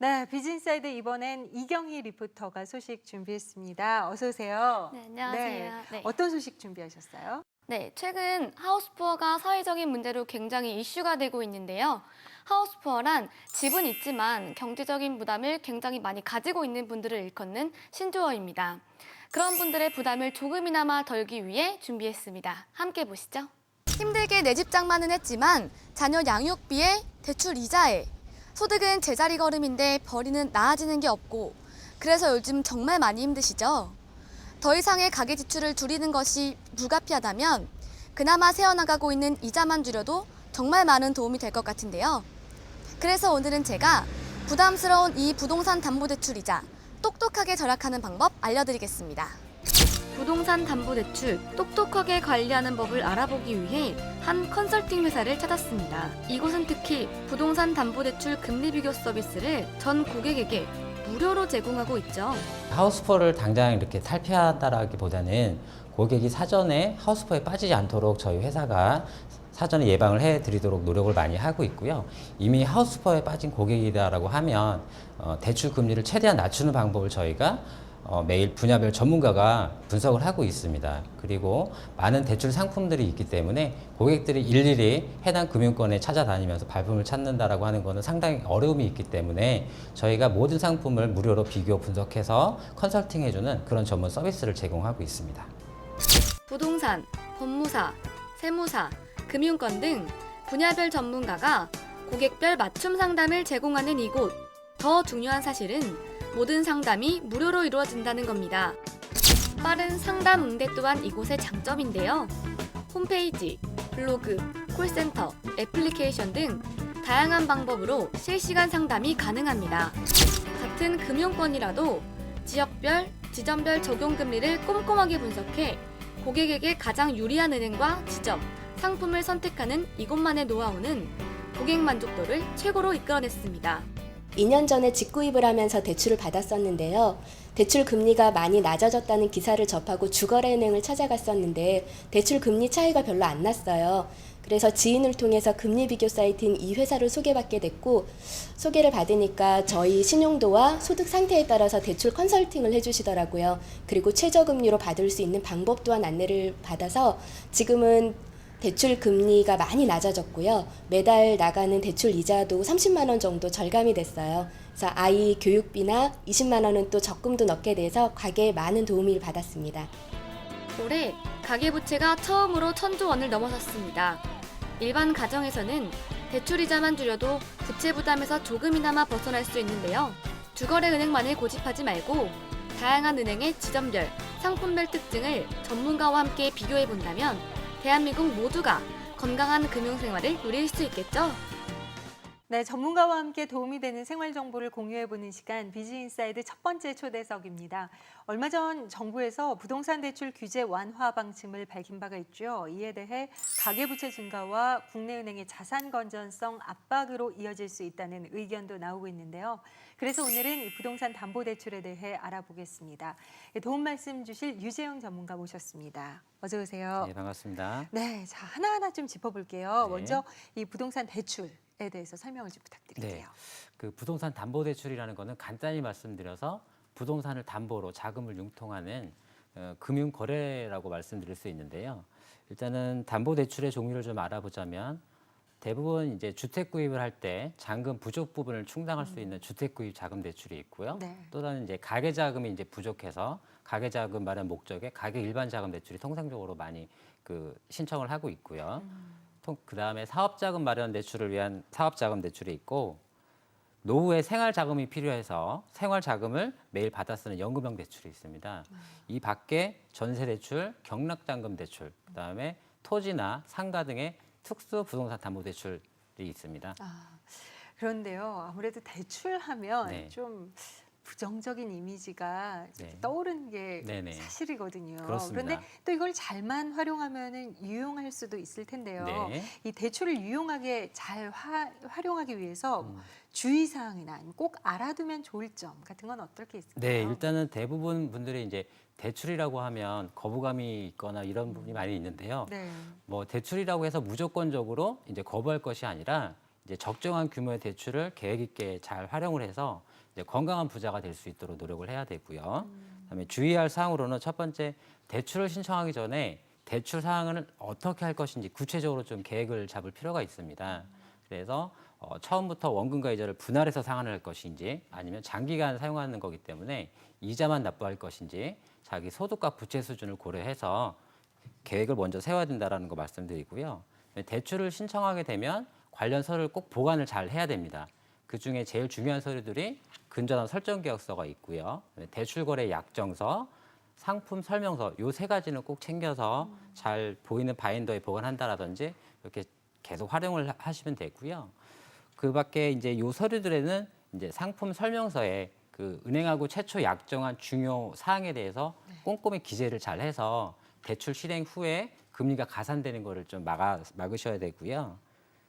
네, 비즈인사이드 이번엔 이경희 리포터가 소식 준비했습니다. 어서 오세요. 네, 안녕하세요. 네. 어떤 소식 준비하셨어요? 네, 최근 하우스푸어가 사회적인 문제로 굉장히 이슈가 되고 있는데요. 하우스푸어란 집은 있지만 경제적인 부담을 굉장히 많이 가지고 있는 분들을 일컫는 신조어입니다. 그런 분들의 부담을 조금이나마 덜기 위해 준비했습니다. 함께 보시죠. 힘들게 내 집 장만은 했지만 자녀 양육비에 대출 이자에 소득은 제자리 걸음인데 벌이는 나아지는 게 없고 그래서 요즘 정말 많이 힘드시죠? 더 이상의 가계 지출을 줄이는 것이 불가피하다면 그나마 새어나가고 있는 이자만 줄여도 정말 많은 도움이 될 것 같은데요. 그래서 오늘은 제가 부담스러운 이 부동산 담보대출 이자 똑똑하게 절약하는 방법 알려드리겠습니다. 부동산 담보대출 똑똑하게 관리하는 법을 알아보기 위해 한 컨설팅 회사를 찾았습니다. 이곳은 특히 부동산 담보대출 금리 비교 서비스를 전 고객에게 무료로 제공하고 있죠. 하우스푸어를 당장 이렇게 탈피한다라기보다는 고객이 사전에 하우스푸어에 빠지지 않도록 저희 회사가 사전에 예방을 해드리도록 노력을 많이 하고 있고요. 이미 하우스푸어에 빠진 고객이다라고 하면 대출 금리를 최대한 낮추는 방법을 저희가 매일 분야별 전문가가 분석을 하고 있습니다. 그리고 많은 대출 상품들이 있기 때문에 고객들이 일일이 해당 금융권에 찾아다니면서 발품을 찾는다라고 하는 것은 상당히 어려움이 있기 때문에 저희가 모든 상품을 무료로 비교 분석해서 컨설팅해주는 그런 전문 서비스를 제공하고 있습니다. 부동산, 법무사, 세무사, 금융권 등 분야별 전문가가 고객별 맞춤 상담을 제공하는 이곳. 더 중요한 사실은 모든 상담이 무료로 이루어진다는 겁니다. 빠른 상담 응대 또한 이곳의 장점인데요. 홈페이지, 블로그, 콜센터, 애플리케이션 등 다양한 방법으로 실시간 상담이 가능합니다. 같은 금융권이라도 지역별, 지점별 적용금리를 꼼꼼하게 분석해 고객에게 가장 유리한 은행과 지점, 상품을 선택하는 이곳만의 노하우는 고객 만족도를 최고로 이끌어냈습니다. 2년 전에 직구입을 하면서 대출을 받았었는데요. 대출 금리가 많이 낮아졌다는 기사를 접하고 주거래은행을 찾아갔었는데 대출 금리 차이가 별로 안 났어요. 그래서 지인을 통해서 금리 비교 사이트인 이 회사를 소개받게 됐고 소개를 받으니까 저희 신용도와 소득 상태에 따라서 대출 컨설팅을 해주시더라고요. 그리고 최저금리로 받을 수 있는 방법 또한 안내를 받아서 지금은 대출 금리가 많이 낮아졌고요. 매달 나가는 대출 이자도 30만 원 정도 절감이 됐어요. 그래서 아이 교육비나 20만 원은 또 적금도 넣게 돼서 가계에 많은 도움을 받았습니다. 올해 가계부채가 처음으로 1,000조 원을 넘어섰습니다. 일반 가정에서는 대출이자만 줄여도 부채 부담에서 조금이나마 벗어날 수 있는데요. 주거래은행만을 고집하지 말고 다양한 은행의 지점별, 상품별 특징을 전문가와 함께 비교해본다면 대한민국 모두가 건강한 금융생활을 누릴 수 있겠죠? 네, 전문가와 함께 도움이 되는 생활 정보를 공유해보는 시간 비즈인사이드 첫 번째 초대석입니다. 얼마 전 정부에서 부동산 대출 규제 완화 방침을 밝힌 바가 있죠. 이에 대해 가계부채 증가와 국내은행의 자산 건전성 압박으로 이어질 수 있다는 의견도 나오고 있는데요. 그래서 오늘은 이 부동산 담보대출에 대해 알아보겠습니다. 도움 말씀 주실 유재영 전문가 모셨습니다. 어서 오세요. 네, 반갑습니다. 네, 자 하나하나 좀 짚어볼게요. 네. 먼저 이 부동산 대출에 대해서 설명을 좀 부탁드릴게요. 네, 그 부동산 담보대출이라는 것은 간단히 말씀드려서 부동산을 담보로 자금을 융통하는 금융거래라고 말씀드릴 수 있는데요. 일단은 담보대출의 종류를 좀 알아보자면 대부분 이제 주택 구입을 할 때 잔금 부족 부분을 충당할 수 있는 주택 구입 자금 대출이 있고요. 네. 또 다른 이제 가계 자금이 이제 부족해서 가계 자금 마련 목적의 가계 일반 자금 대출이 통상적으로 많이 신청을 하고 있고요. 그 다음에 사업 자금 마련 대출을 위한 사업 자금 대출이 있고 노후에 생활 자금이 필요해서 생활 자금을 매일 받아 쓰는 연금형 대출이 있습니다. 이 밖에 전세 대출, 경락 잔금 대출, 그 다음에 토지나 상가 등의 특수 부동산 담보 대출이 있습니다. 그런데요, 아무래도 대출하면 네. 좀 부정적인 이미지가 네. 떠오르는 게 네네. 사실이거든요. 그렇습니다. 그런데 또 이걸 잘만 활용하면은 유용할 수도 있을 텐데요. 네. 이 대출을 유용하게 잘 활용하기 위해서 주의사항이나 아니면 꼭 알아두면 좋을 점 같은 건 어떨 게 있을까요? 네, 일단은 대부분 분들이 이제 대출이라고 하면 거부감이 있거나 이런 부분이 많이 있는데요. 네. 뭐 대출이라고 해서 무조건적으로 이제 거부할 것이 아니라 이제 적정한 규모의 대출을 계획 있게 잘 활용을 해서 이제 건강한 부자가 될 수 있도록 노력을 해야 되고요. 그다음에 주의할 사항으로는 첫 번째, 대출을 신청하기 전에 대출 사항을 어떻게 할 것인지 구체적으로 좀 계획을 잡을 필요가 있습니다. 그래서 처음부터 원금과 이자를 분할해서 상환을 할 것인지 아니면 장기간 사용하는 거기 때문에 이자만 납부할 것인지 자기 소득과 부채 수준을 고려해서 계획을 먼저 세워야 된다는 거 말씀드리고요. 대출을 신청하게 되면 관련 서류를 꼭 보관을 잘 해야 됩니다. 그중에 제일 중요한 서류들이 근저당 설정 계약서가 있고요. 대출 거래 약정서, 상품 설명서 요 세 가지는 꼭 챙겨서 잘 보이는 바인더에 보관한다라든지 이렇게 계속 활용을 하시면 되고요. 그 밖에 이제 요 서류들에는 이제 상품 설명서에 그 은행하고 최초 약정한 중요 사항에 대해서 꼼꼼히 기재를 잘 해서 대출 실행 후에 금리가 가산되는 거를 좀 막으셔야 되고요.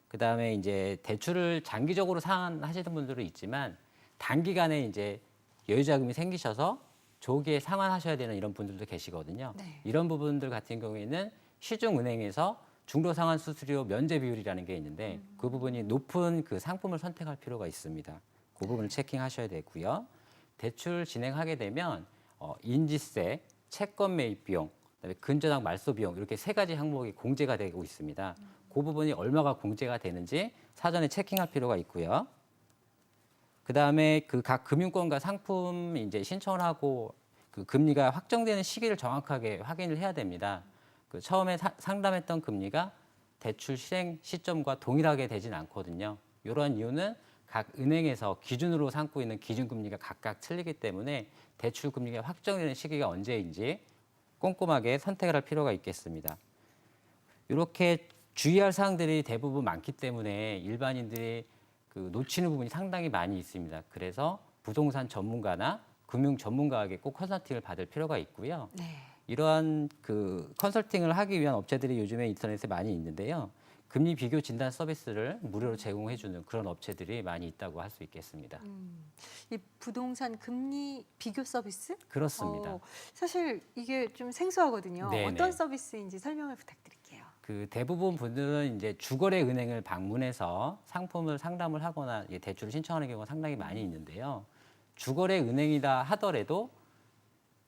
그다음에 이제 대출을 장기적으로 상환하시는 분들은 있지만 단기간에 이제 여유자금이 생기셔서 조기에 상환하셔야 되는 이런 분들도 계시거든요. 네. 이런 부분들 같은 경우에는 시중은행에서 중도상환 수수료 면제 비율이라는 게 있는데 그 부분이 높은 그 상품을 선택할 필요가 있습니다. 그 부분을 체킹하셔야 되고요. 대출 진행하게 되면 인지세, 채권 매입 비용, 그다음에 근저당 말소 비용 이렇게 세 가지 항목이 공제가 되고 있습니다. 그 부분이 얼마가 공제가 되는지 사전에 체킹할 필요가 있고요. 그다음에 그 각 금융권과 상품 이제 신청을 하고 그 금리가 확정되는 시기를 정확하게 확인을 해야 됩니다. 그 처음에 상담했던 금리가 대출 실행 시점과 동일하게 되진 않거든요. 이러한 이유는 각 은행에서 기준으로 삼고 있는 기준금리가 각각 틀리기 때문에 대출 금리가 확정되는 시기가 언제인지 꼼꼼하게 선택을 할 필요가 있겠습니다. 이렇게 주의할 사항들이 대부분 많기 때문에 일반인들이 그 놓치는 부분이 상당히 많이 있습니다. 그래서 부동산 전문가나 금융 전문가에게 꼭 컨설팅을 받을 필요가 있고요. 네. 이러한 그 컨설팅을 하기 위한 업체들이 요즘에 인터넷에 많이 있는데요. 금리 비교 진단 서비스를 무료로 제공해주는 그런 업체들이 많이 있다고 할 수 있겠습니다. 이 부동산 금리 비교 서비스? 그렇습니다. 사실 이게 좀 생소하거든요. 네네. 어떤 서비스인지 설명을 부탁드릴게요. 그 대부분 분들은 이제 주거래 은행을 방문해서 상품을 상담을 하거나 대출을 신청하는 경우가 상당히 많이 있는데요. 주거래 은행이다 하더라도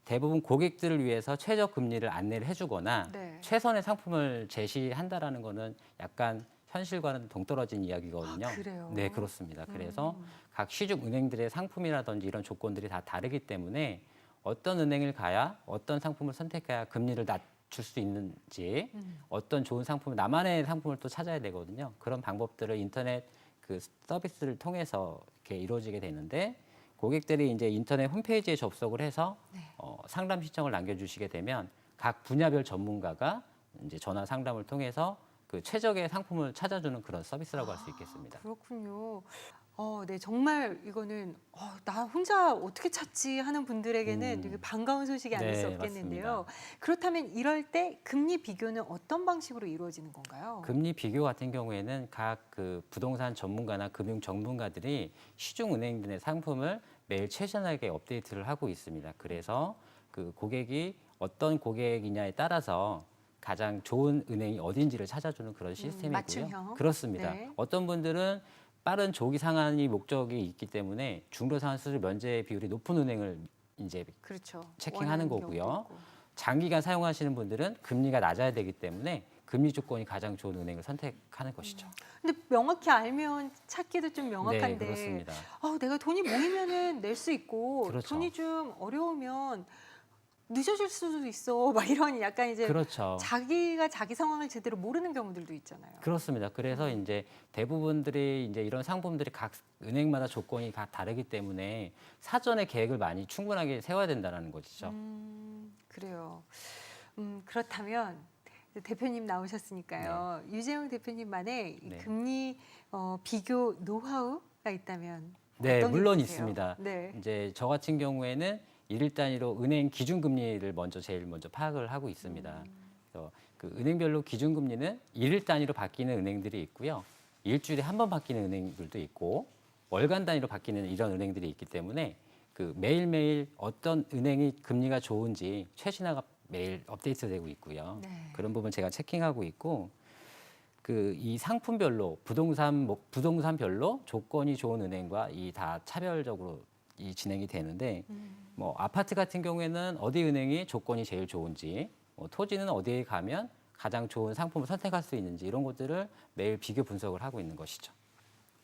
대부분 고객들을 위해서 최저 금리를 안내를 해주거나 네. 최선의 상품을 제시한다라는 거는 약간 현실과는 동떨어진 이야기거든요. 아, 그래요? 네, 그렇습니다. 그래서 각 시중 은행들의 상품이라든지 이런 조건들이 다 다르기 때문에 어떤 은행을 가야 어떤 상품을 선택해야 금리를 낮출 수 있는지 어떤 좋은 상품, 나만의 상품을 또 찾아야 되거든요. 그런 방법들을 인터넷 그 서비스를 통해서 이렇게 이루어지게 되는데 고객들이 이제 인터넷 홈페이지에 접속을 해서 상담 신청을 남겨주시게 되면 각 분야별 전문가가 이제 전화 상담을 통해서 그 최적의 상품을 찾아주는 그런 서비스라고 할 수 있겠습니다. 그렇군요. 네, 정말 이거는 나 혼자 어떻게 찾지 하는 분들에게는 되게 반가운 소식이 아닐 수 네, 없겠는데요. 맞습니다. 그렇다면 이럴 때 금리 비교는 어떤 방식으로 이루어지는 건가요? 금리 비교 같은 경우에는 각 그 부동산 전문가나 금융 전문가들이 시중 은행들의 상품을 매일 최신하게 업데이트를 하고 있습니다. 그래서 그 고객이 어떤 고객이냐에 따라서 가장 좋은 은행이 어딘지를 찾아주는 그런 시스템이고요. 맞춤형. 그렇습니다. 네. 어떤 분들은 빠른 조기 상환이 목적이 있기 때문에 중도 상환 수수료 면제 비율이 높은 은행을 이제 그렇죠. 체킹하는 원하는 거고요. 경우도 있고. 장기간 사용하시는 분들은 금리가 낮아야 되기 때문에 금리 조건이 가장 좋은 은행을 선택하는 것이죠. 근데 명확히 알면 찾기도 좀 네, 명확한데 그렇습니다. 내가 돈이 모이면은 낼 수 있고 그렇죠. 돈이 좀 어려우면 늦어질 수도 있어. 막 이런 약간 이제 그렇죠. 자기가 자기 상황을 제대로 모르는 경우들도 있잖아요. 그렇습니다. 그래서 이제 대부분들이 이제 이런 상품들이 각 은행마다 조건이 다 다르기 때문에 사전에 계획을 많이 충분하게 세워야 된다는 것이죠. 그래요. 그렇다면 이제 대표님 나오셨으니까요. 유재용 대표님만의 이 네. 금리 비교 노하우가 있다면 네, 어떤 게 물론 있으세요? 있습니다. 네. 이제 저 같은 경우에는 일일 단위로 은행 기준금리를 제일 먼저 파악을 하고 있습니다. 그래서 그 은행별로 기준금리는 일일 단위로 바뀌는 은행들이 있고요. 일주일에 한 번 바뀌는 은행들도 있고 월간 단위로 바뀌는 이런 은행들이 있기 때문에 그 매일매일 어떤 은행이 금리가 좋은지 최신화가 매일 업데이트되고 있고요. 네. 그런 부분 제가 체킹하고 있고 그 이 상품별로 부동산별로 조건이 좋은 은행과 이 다 차별적으로 진행이 되는데 뭐 아파트 같은 경우에는 어디 은행이 조건이 제일 좋은지, 뭐 토지는 어디에 가면 가장 좋은 상품을 선택할 수 있는지 이런 것들을 매일 비교 분석을 하고 있는 것이죠.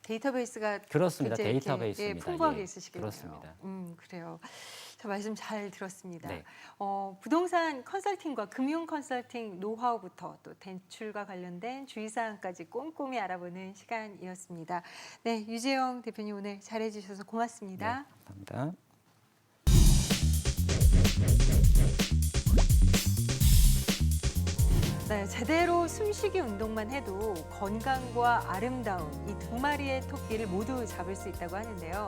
데이터베이스가 그렇습니다. 굉장히 이렇게, 데이터베이스입니다. 풍부하게 예, 있으시겠네요. 그렇습니다. 그래요. 자, 말씀 잘 들었습니다. 네. 부동산 컨설팅과 금융 컨설팅 노하우부터 또 대출과 관련된 주의사항까지 꼼꼼히 알아보는 시간이었습니다. 네, 유재영 대표님 오늘 잘해주셔서 고맙습니다. 네, 감사합니다. 네, 제대로 숨쉬기 운동만 해도 건강과 아름다움 이 두 마리의 토끼를 모두 잡을 수 있다고 하는데요.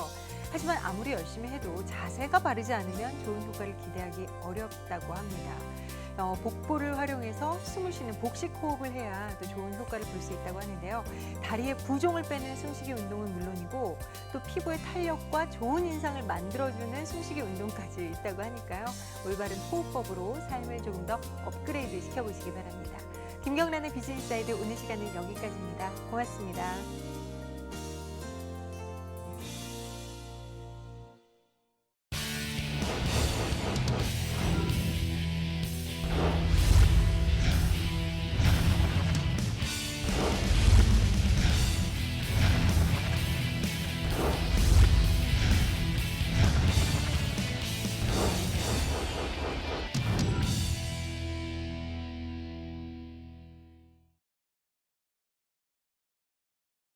하지만 아무리 열심히 해도 자세가 바르지 않으면 좋은 효과를 기대하기 어렵다고 합니다. 복부를 활용해서 숨을 쉬는 복식 호흡을 해야 또 좋은 효과를 볼 수 있다고 하는데요. 다리의 부종을 빼는 숨쉬기 운동은 물론이고 또 피부의 탄력과 좋은 인상을 만들어주는 숨쉬기 운동까지 있다고 하니까요. 올바른 호흡법으로 삶을 조금 더 업그레이드 시켜보시기 바랍니다. 김경란의 비즈니스사이드 오늘 시간은 여기까지입니다. 고맙습니다.